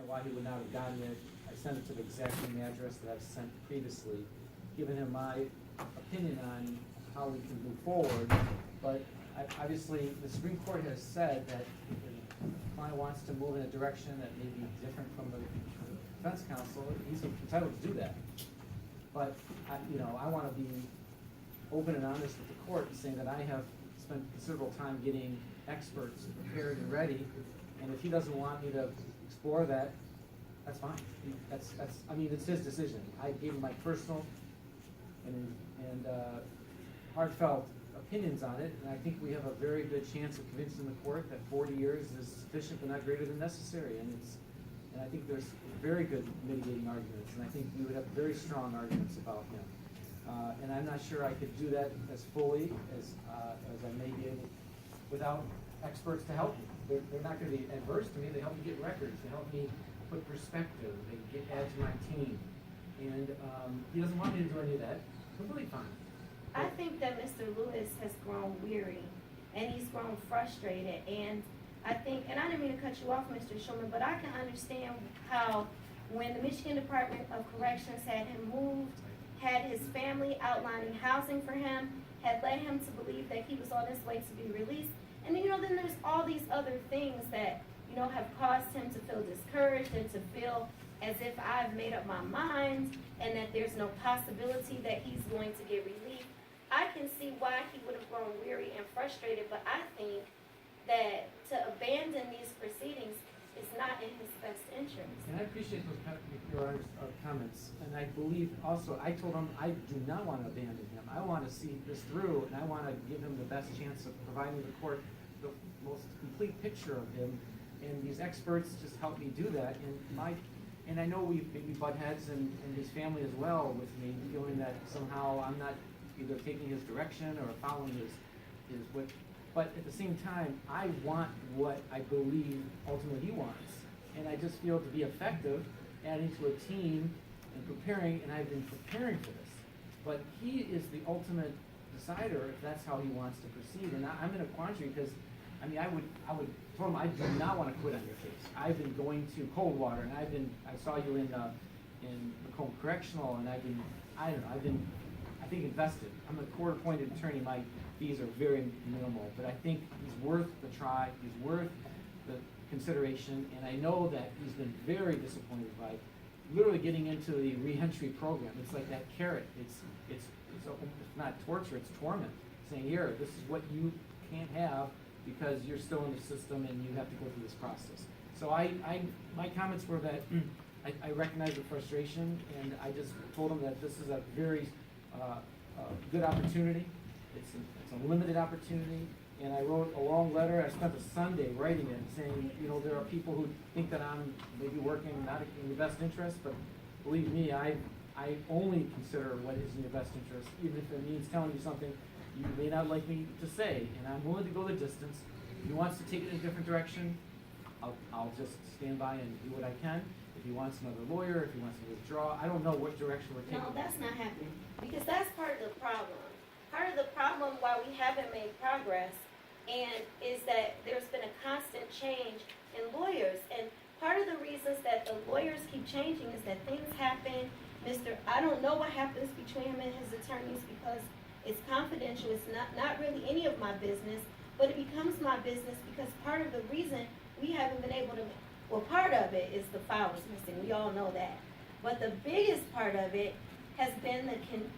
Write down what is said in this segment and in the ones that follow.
and why he would not have gotten it. I sent it to the exact same address that I've sent previously, giving him my opinion on how we can move forward. But obviously, the Supreme Court has said that if the client wants to move in a direction that may be different from the defense counsel, he's entitled to do that. But I want to be open and honest with the court and saying that I have spent considerable time getting experts prepared and ready, and if he doesn't want me to explore that, that's fine. It's his decision. I gave him my personal and heartfelt opinions on it, and I think we have a very good chance of convincing the court that 40 years is sufficient but not greater than necessary. And I think there's very good mitigating arguments, and I think we would have very strong arguments about him. And I'm not sure I could do that as fully as I may be able without experts to help me. They're not going to be adverse to me. They help me get records. They help me put perspective. They add to my team. And he doesn't want me to do any of that. Completely fine. I think that Mr. Lewis has grown weary and he's grown frustrated, and I think, and I didn't mean to cut you off, Mr. Schulman, but I can understand how when the Michigan Department of Corrections had him moved, had his family outlining housing for him, had led him to believe that he was on his way to be released, and then there's all these other things that have caused him to feel discouraged and to feel as if I've made up my mind and that there's no possibility that he's going to get relief. I can see why he would have grown weary and frustrated, but I think that to abandon these proceedings is not in his best interest. And I appreciate your comments. And I believe also, I told him I do not want to abandon him. I want to see this through, and I want to give him the best chance of providing the court the most complete picture of him. And these experts just help me do that. And I know we maybe butt heads and his family as well with me, feeling that somehow I'm not either taking his direction or following his what. But at the same time, I want what I believe ultimately he wants. And I just feel to be effective, adding to a team and preparing, and I've been preparing for this. But he is the ultimate decider if that's how he wants to proceed. And I'm in a quandary because, I would tell him I do not want to quit on your case. I've been going to Coldwater, and I saw you in Macomb Correctional, and I've been invested. I'm a court-appointed attorney. My fees are very minimal, but I think he's worth the try. He's worth the consideration, and I know that he's been very disappointed by literally getting into the reentry program. It's like that carrot. It's not torture. It's torment. Saying, here, this is what you can't have because you're still in the system and you have to go through this process. So my comments were that I recognize the frustration, and I just told him that this is a very good opportunity. It's a limited opportunity, and I wrote a long letter. I spent a Sunday writing it, saying, there are people who think that I'm maybe working not in your best interest, but believe me, I only consider what is in your best interest, even if it means telling you something you may not like me to say, and I'm willing to go the distance. If he wants to take it in a different direction, I'll just stand by and do what I can. If he wants another lawyer, if he wants to withdraw, I don't know what direction we're taking. No, that's not happening, because that's part of the problem. Part of the problem why we haven't made progress is that there's been a constant change in lawyers. And part of the reasons that the lawyers keep changing is that things happen. I don't know what happens between him and his attorneys because it's confidential. It's not really any of my business, but it becomes my business because part of the reason we haven't been able to, part of it is the file was missing. We all know that. But the biggest part of it has been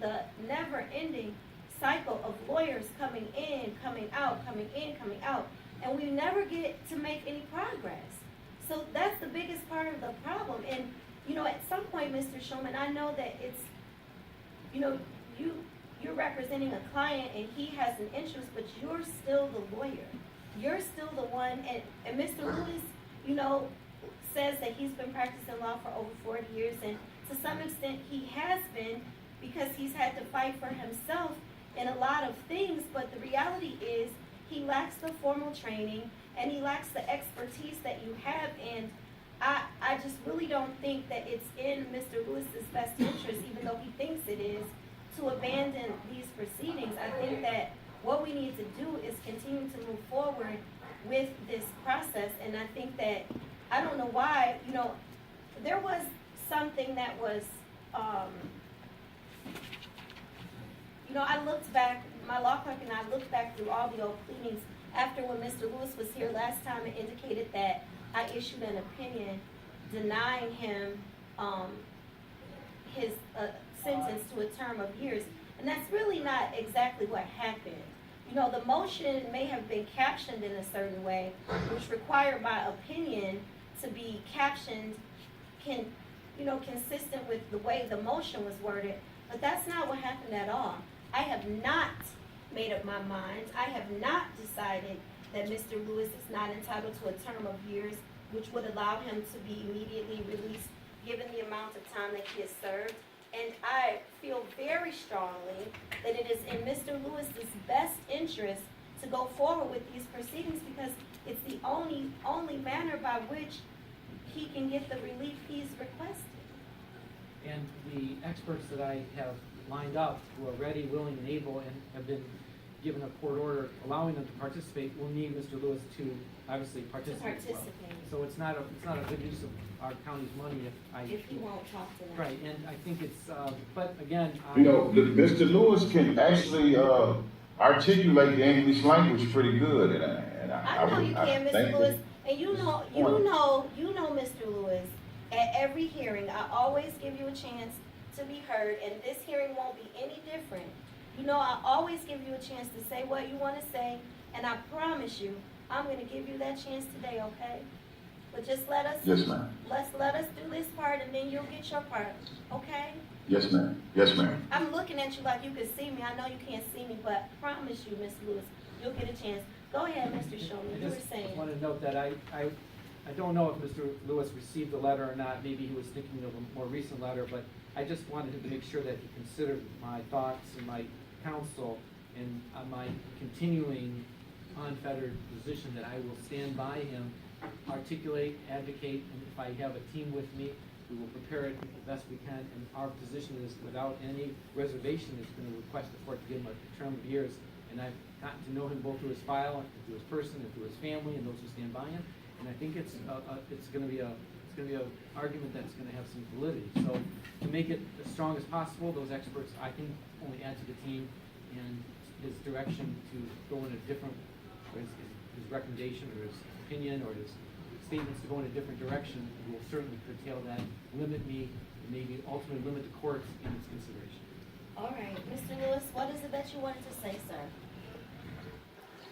the never-ending cycle of lawyers coming in, coming out, coming in, coming out, and we never get to make any progress. So that's the biggest part of the problem. And at some point, Mr. Schulman, I know that it's, you're representing a client and he has an interest, but you're still the lawyer. You're still the one, and Mr. Lewis, says that he's been practicing law for over 40 years, and to some extent he has been because he's had to fight for himself in a lot of things, but the reality is he lacks the formal training and he lacks the expertise that you have, and I just really don't think that it's in Mr. Lewis's best interest, even though he thinks it is, to abandon these proceedings. I think that what we need to do is continue to move forward with this process, and I think that, I don't know why, there was something that was, I looked back, my law clerk and I looked back through all the old pleadings after when Mr. Lewis was here last time. It indicated that I issued an opinion denying him, his sentence to a term of years. And that's really not exactly what happened. The motion may have been captioned in a certain way, which required my opinion to be captioned consistent with the way the motion was worded, but that's not what happened at all. I have not made up my mind. I have not decided that Mr. Lewis is not entitled to a term of years, which would allow him to be immediately released given the amount of time that he has served. And I feel very strongly that it is in Mr. Lewis's best interest to go forward with these proceedings because it's the only manner by which he can get the relief he's requested. And the experts that I have lined up who are ready, willing, and able and have been given a court order allowing them to participate will need Mr. Lewis to obviously participate as well. So it's not a good use of our county's money if he won't talk to them. Right, and I think it's, but again. Mr. Lewis can actually articulate the English language pretty good, and I know you can, Mr. Lewis, and you know, Mr. Lewis. At every hearing, I always give you a chance to be heard, and this hearing won't be any different. I always give you a chance to say what you want to say, and I promise you, I'm going to give you that chance today, okay? But just let us. Yes, ma'am. Let us do this part, and then you'll get your part, okay? Yes, ma'am. Yes, ma'am. I'm looking at you like you can see me. I know you can't see me, but I promise you, Mr. Lewis, you'll get a chance. Go ahead, Mr. Shulman. You were saying. I just want to note that I don't know if Mr. Lewis received the letter or not. Maybe he was thinking of a more recent letter, but I just wanted him to make sure that he considered my thoughts and my counsel and my continuing unfettered position that I will stand by him, articulate, advocate, and if I have a team with me, we will prepare it the best we can. And our position is, without any reservation, is going to request the court to give him a term of years. And I've gotten to know him both through his file, and through his person, and through his family, and those who stand by him. And I think it's going to be an argument that's going to have some validity. So to make it as strong as possible, those experts I can only add to the team, and his direction to go in a different, or his recommendation or his opinion or his statements to go in a different direction will certainly curtail that, limit me, and maybe ultimately limit the court in its consideration. All right, Mr. Lewis, what is it that you wanted to say, sir?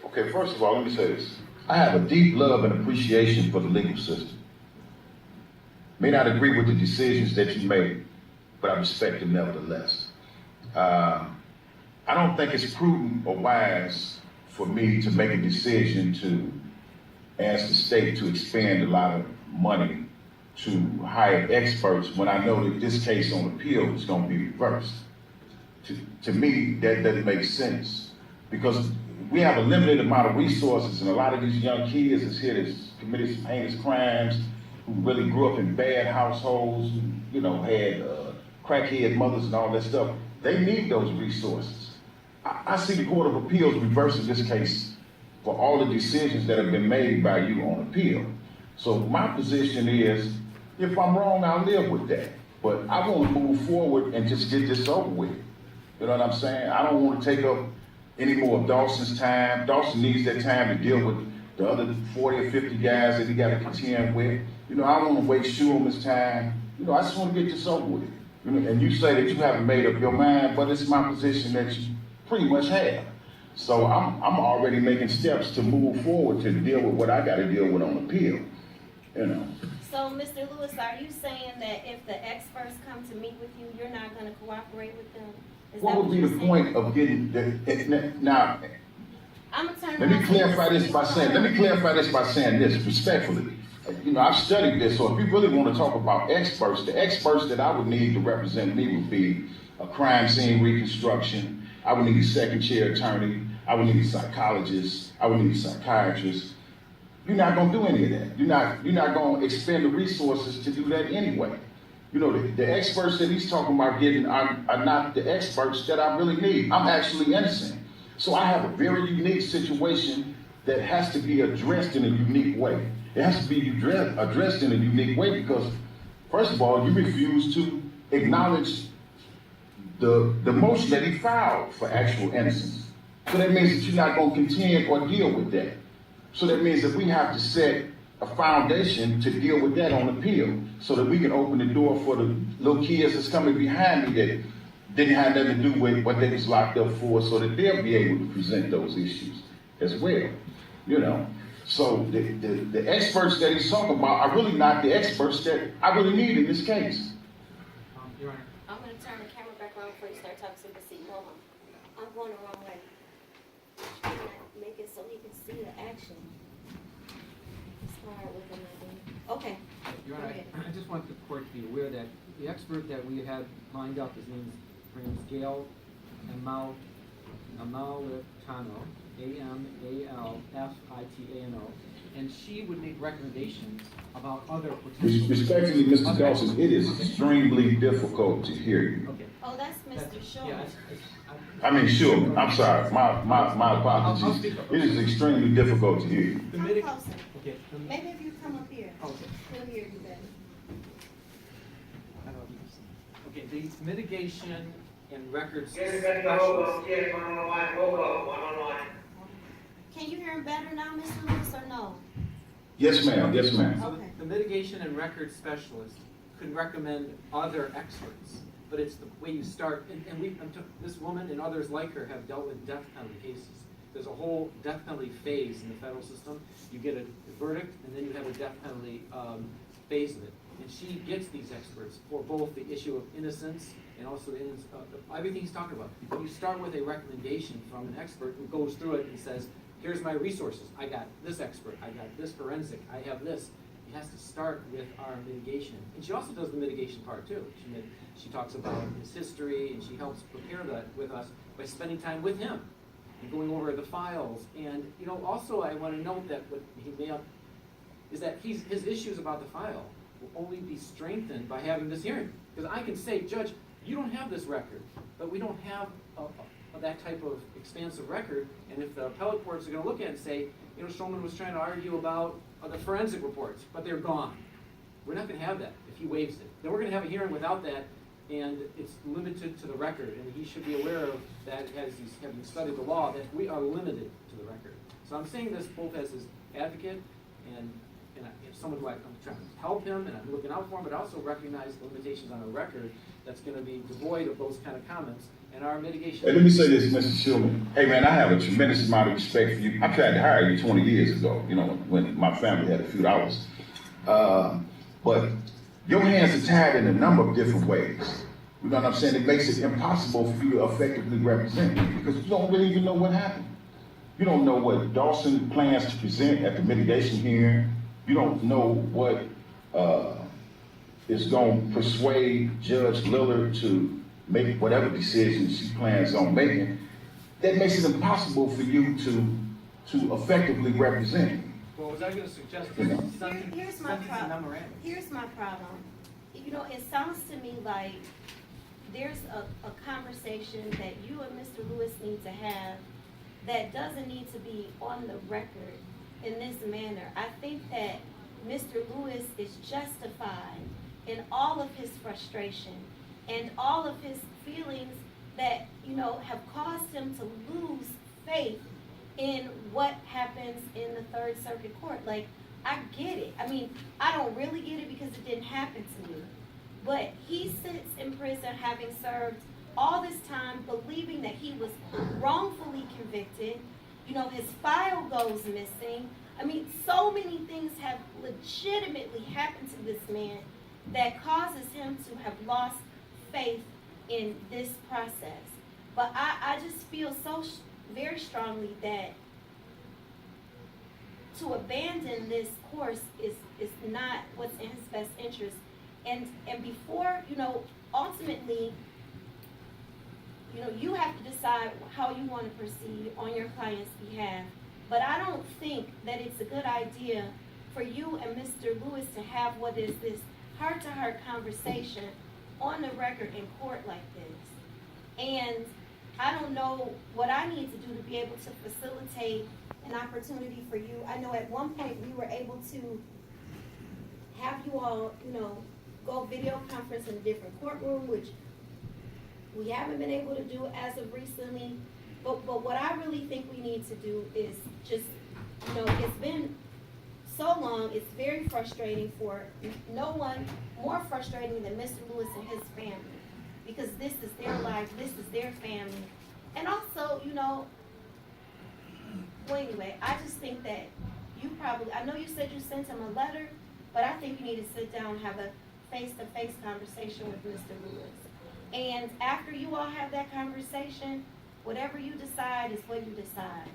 Okay, first of all, let me say this. I have a deep love and appreciation for the legal system. May not agree with the decisions that you made, but I respect them nevertheless. I don't think it's prudent or wise for me to make a decision to ask the state to expend a lot of money to hire experts when I know that this case on appeal is going to be reversed. To me, that doesn't make sense because we have a limited amount of resources, and a lot of these young kids is here that's committed some heinous crimes, who really grew up in bad households, who, had crackhead mothers and all that stuff. They need those resources. I see the Court of Appeals reversing this case for all the decisions that have been made by you on appeal. So my position is, if I'm wrong, I'll live with that. But I want to move forward and just get this over with. You know what I'm saying? I don't want to take up any more of Dawson's time. Dawson needs that time to deal with the other 40 or 50 guys that he got to contend with. I don't want to waste Shulman's time. I just want to get this over with. And you say that you haven't made up your mind, but it's my position that you pretty much have. So I'm already making steps to move forward to deal with what I got to deal with on appeal. So, Mr. Lewis, are you saying that if the experts come to meet with you, you're not going to cooperate with them? What would be the point of getting now? Let me clarify this by saying this respectfully. I've studied this, so if you really want to talk about experts, the experts that I would need to represent me would be a crime scene reconstruction. I would need a second chair attorney. I would need a psychologist. I would need a psychiatrist. You're not going to do any of that. You're not going to expend the resources to do that anyway. The experts that he's talking about getting are not the experts that I really need. I'm actually innocent. So I have a very unique situation that has to be addressed in a unique way. It has to be addressed in a unique way because First of all, you refuse to acknowledge the motion that he filed for actual innocence. So that means that you're not going to contend or deal with that. So that means that we have to set a foundation to deal with that on appeal, so that we can open the door for the little kids that's coming behind me that didn't have nothing to do with what they was locked up for, so that they'll be able to present those issues as well, you know. So the experts that he's talking about are really not the experts that I really need in this case. Your Honor. I'm gonna turn the camera back on before you start talking to the seat. Hold on. I'm going the wrong way. Trying to make it so he can see the action. It's hard with him, I think. Okay. Your Honor, Okay. I just want the court to be aware that the expert that we had lined up, his name's Gail Amalfitano, Amalfitano, and she would make recommendations about other potential. Respectfully, Mr. Dawson, it is extremely difficult to hear you. Okay. Oh, that's Mr. Shulman. Yeah, I mean, sure, I'm sorry, my I'll apologies. speak up. It is extremely difficult to hear you. The Come mitig- closer. Okay. Maybe if you come up here, Okay. he'll hear you better. I don't know. Okay, the mitigation and records Yes, specialist. yes, one-on-one. Can you hear him better now, Mr. Lewis, or no? Yes, ma'am, yes, ma'am. So Okay. the mitigation and records specialist could recommend other experts, but it's the way you start, and this woman and others like her have dealt with death penalty cases. There's a whole death penalty phase in the federal system. You get a verdict, and then you have a death penalty phase of it. And she gets these experts for both the issue of innocence and also everything he's talking about. But you start with a recommendation from an expert who goes through it and says, here's my resources. I got this expert. I got this forensic. I have this. He has to start with our mitigation. And she also does the mitigation part too. She talks about his history, and she helps prepare that with us by spending time with him and going over the files. And, you know, also I want to note that what he may have is that his issues about the file will only be strengthened by having this hearing. Because I can say, Judge, you don't have this record, but we don't have that type of expansive record. And if the appellate courts are going to look at it and say, you know, Shulman was trying to argue about the forensic reports, but they're gone. We're not going to have that if he waives it. Then we're going to have a hearing without that, and it's limited to the record. And he should be aware of that as he's having studied the law, that we are limited to the record. So I'm saying this both as his advocate and someone who I'm trying to help him and I'm looking out for him, but also recognize the limitations on a record that's going to be devoid of those kind of comments and our mitigation. Hey, let me say this, Mr. Shulman. Hey, man, I have a tremendous amount of respect for you. I tried to hire you 20 years ago, you know, when my family had a few dollars. But your hands are tied in a number of different ways. You know what I'm saying? It makes it impossible for you to effectively represent me because you don't really even know what happened. You don't know what Dawson plans to present at the mitigation hearing. You don't know what is going to persuade Judge Lillard to make whatever decisions she plans on making. That makes it impossible for you to effectively represent me. Well, was I going to suggest You know. Here's my problem. Here's my problem. You know, it sounds to me like there's a conversation that you and Mr. Lewis need to have that doesn't need to be on the record in this manner. I think that Mr. Lewis is justified in all of his frustration and all of his feelings that, you know, have caused him to lose faith in what happens in the Third Circuit Court. Like, I get it. I mean, I don't really get it because it didn't happen to me. But he sits in prison having served all this time believing that he was wrongfully convicted. You know, his file goes missing. I mean, so many things have legitimately happened to this man that causes him to have lost faith in this process. But I just feel so very strongly that to abandon this course is not what's in his best interest. And before, you know, ultimately, you know, you have to decide how you want to proceed on your client's behalf. But I don't think that it's a good idea for you and Mr. Lewis to have what is this heart-to-heart conversation on the record in court like this. And I don't know what I need to do to be able to facilitate an opportunity for you. I know at one point we were able to have you all, you know, go video conference in a different courtroom, which we haven't been able to do as of recently. But what I really think we need to do is just, you know, it's been so long, it's very frustrating for no one more frustrating than Mr. Lewis and his family. Because this is their life, this is their family. And also, you know, well anyway, I just think that you probably, I know you said you sent him a letter, but I think you need to sit down and have a face-to-face conversation with Mr. Lewis. And after you all have that conversation, whatever you decide is what you decide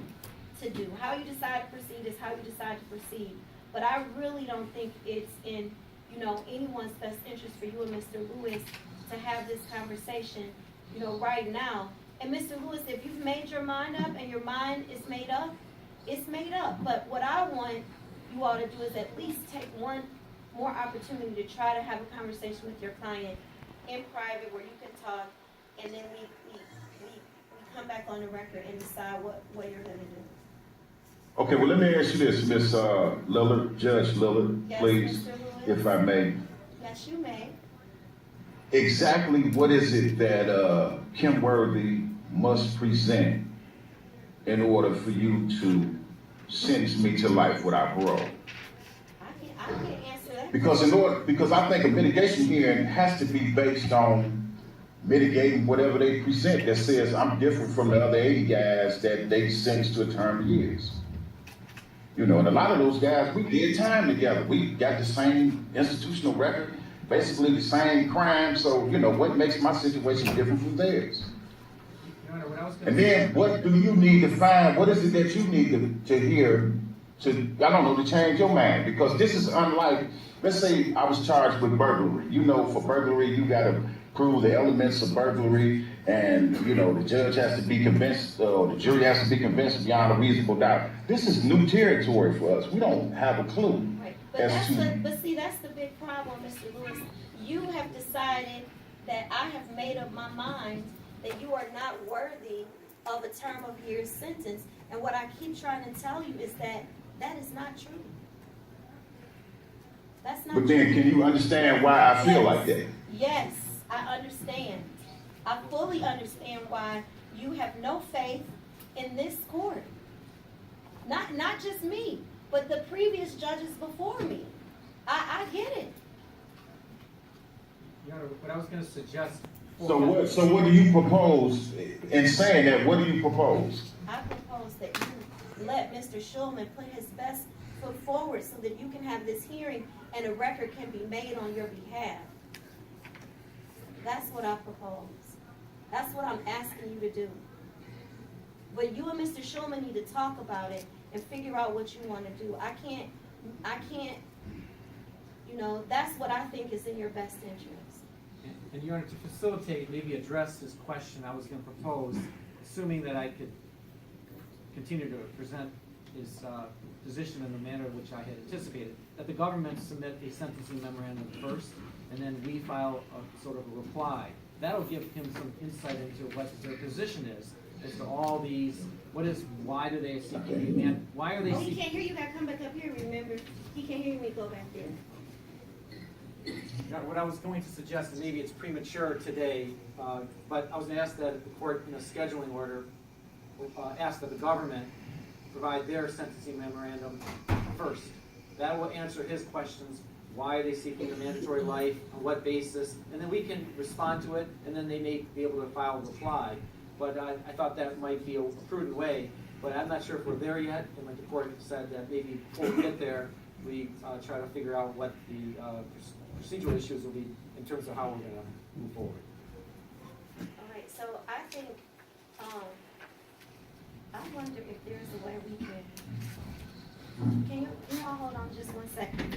to do. How you decide to proceed is how you decide to proceed. But I really don't think it's in, you know, anyone's best interest for you and Mr. Lewis to have this conversation, you know, right now. And Mr. Lewis, if you've made your mind up and your mind is made up, it's made up. But what I want you all to do is at least take one more opportunity to try to have a conversation with your client in private where you can talk, and then we come back on the record and decide what you're gonna do. Okay, well, let me ask you this, Miss Lillard, Judge Lillard, Yes, please, Mr. Lewis? if I may. Yes, you may. Exactly what is it that Kim Worthy must present in order for you to sentence me to life without parole? I can't answer that. Because I think a mitigation hearing has to be based on mitigating whatever they present that says I'm different from the other 80 guys that they sentenced to a term of years. You know, and a lot of those guys, we did time together. We got the same institutional record, basically the same crime. So, you know, what makes my situation different from theirs? Your Honor, what I was gonna And say- then what do you need to find? What is it that you need to hear to, I don't know, to change your mind? Because this is unlike, let's say I was charged with burglary. You know, for burglary, you gotta prove the elements of burglary, and, you know, the judge has to be convinced, or the jury has to be convinced beyond a reasonable doubt. This is new territory for us. We don't have a clue Right. But as to. but see, that's the big problem, Mr. Lewis. You have decided that I have made up my mind that you are not worthy of a term of years sentence. And what I keep trying to tell you is that that is not true. That's not But then, true. can you understand why I feel like that? Yes, I understand. I fully understand why you have no faith in this court. Not just me, but the previous judges before me. I get it. Your Honor, what I was gonna suggest. So what do you propose in saying that? What do you propose? I propose that you let Mr. Schulman put his best foot forward so that you can have this hearing and a record can be made on your behalf. That's what I propose. That's what I'm asking you to do. But you and Mr. Schulman need to talk about it and figure out what you want to do. I can't, you know, that's what I think is in your best interest. And Your Honor, to facilitate, maybe address this question I was gonna propose, assuming that I could continue to present his position in the manner which I had anticipated, that the government submit a sentencing memorandum first, and then we file a sort of a reply. That'll give him some insight into what their position is as to all these, why do they seek to be, and why are they Oh, he seeking? can't hear you, gotta come back up here, remember? He can't hear me, go back there. Now, what I was going to suggest, and maybe it's premature today, but I was going to ask that the court, in a scheduling order, ask that the government provide their sentencing memorandum first. That will answer his questions. Why are they seeking the mandatory life? On what basis? And then we can respond to it, and then they may be able to file a reply. But I thought that might be a prudent way, but I'm not sure if we're there yet. And like the court said, that maybe before we get there, we try to figure out what the procedural issues will be in terms of how we're going to move forward. All right, so I think, I wonder if there's a way we can you all hold on just one second?